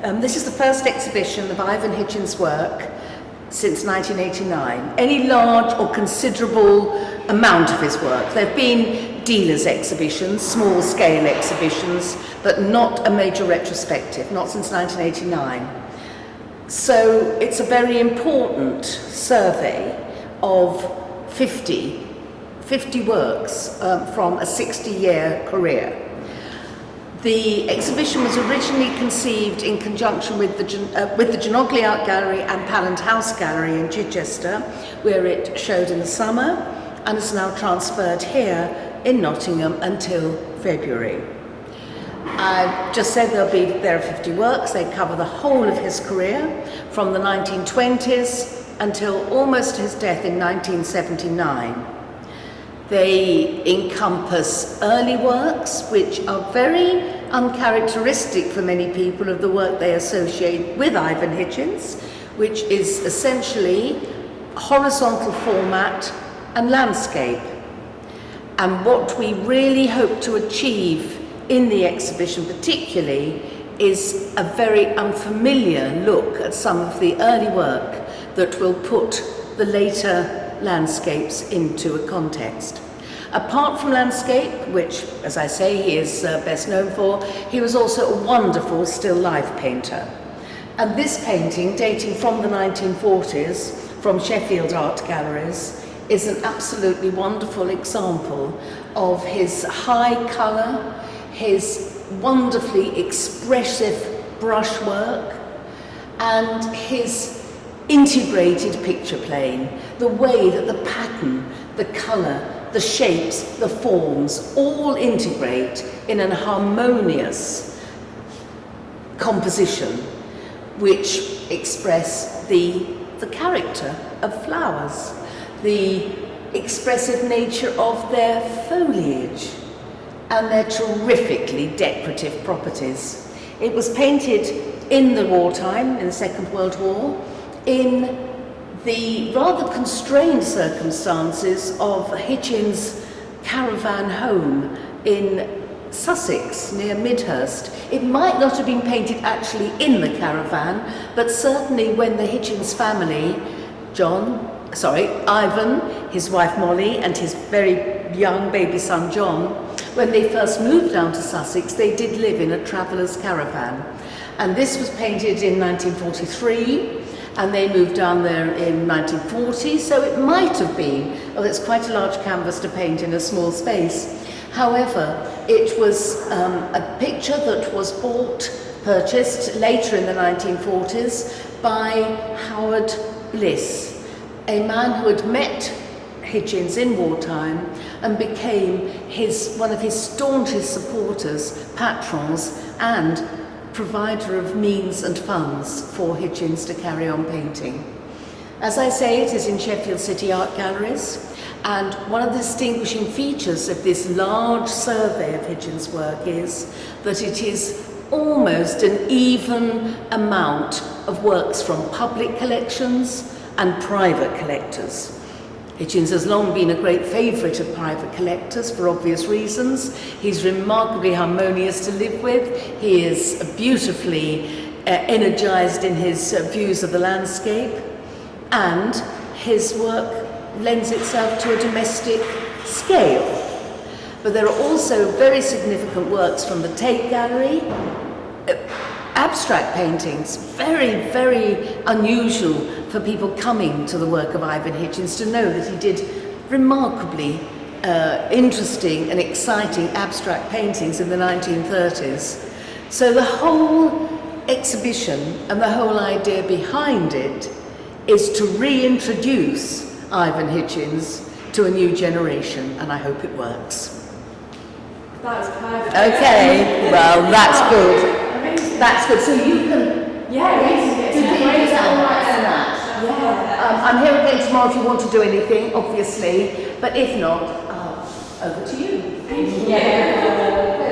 This is the first exhibition of Ivon Hitchens' work since 1989. Any large or considerable amount of his work. There have been dealers' exhibitions, small-scale exhibitions, but not a major retrospective, not since 1989. So it's a very important survey of 50 works from a 60-year career. The exhibition was originally conceived in conjunction with the Djanogly Gallery and Pallant House Gallery in Chichester, where it showed in the summer, and is now transferred here in Nottingham until February. I just said there are 50 works. They cover the whole of his career, from the 1920s until almost his death in 1979. They encompass early works, which are very uncharacteristic for many people of the work they associate with Ivon Hitchens, which is essentially horizontal format and landscape. And what we really hope to achieve in the exhibition particularly is a very unfamiliar look at some of the early work that will put the later landscapes into a context. Apart from landscape, which, as I say, he is best known for, he was also a wonderful still life painter. And this painting, dating from the 1940s, from Sheffield art galleries, is an absolutely wonderful example of his high colour, his wonderfully expressive brushwork, and his integrated picture plane, the way that the pattern, the colour, the shapes, the forms, all integrate in an harmonious composition which express the character of flowers, the expressive nature of their foliage, and their terrifically decorative properties. It was painted in the wartime, in the Second World War, in the rather constrained circumstances of Hitchens' caravan home in Sussex, near Midhurst. It might not have been painted actually in the caravan, but certainly when the Hitchens family, Ivon, his wife Molly, and his very young baby son John, when they first moved down to Sussex, they did live in a traveller's caravan. And this was painted in 1943, and they moved down there in 1940, so it might have been, it's quite a large canvas to paint in a small space. However, it was a picture that was purchased later in the 1940s by Howard Bliss, a man who had met Hitchens in wartime and became one of his staunchest supporters, patrons, and provider of means and funds for Hitchens to carry on painting. As I say, it is in Sheffield City Art Galleries, and one of the distinguishing features of this large survey of Hitchens' work is that it is almost an even amount of works from public collections and private collectors. Hitchens has long been a great favourite of private collectors for obvious reasons. He's remarkably harmonious to live with. He is beautifully energised in his views of the landscape, and his work lends itself to a domestic scale. But there are also very significant works from the Tate Gallery, abstract paintings, very, very unusual for people coming to the work of Ivon Hitchens to know that he did remarkably interesting and exciting abstract paintings in the 1930s. So the whole exhibition and the whole idea behind it is to reintroduce Ivon Hitchens to a new generation, and I hope it works. That was perfect. Okay, well, that's good. That's good. So you can... I'm here again tomorrow if you want to do anything, obviously, but if not, over to you. Thank you.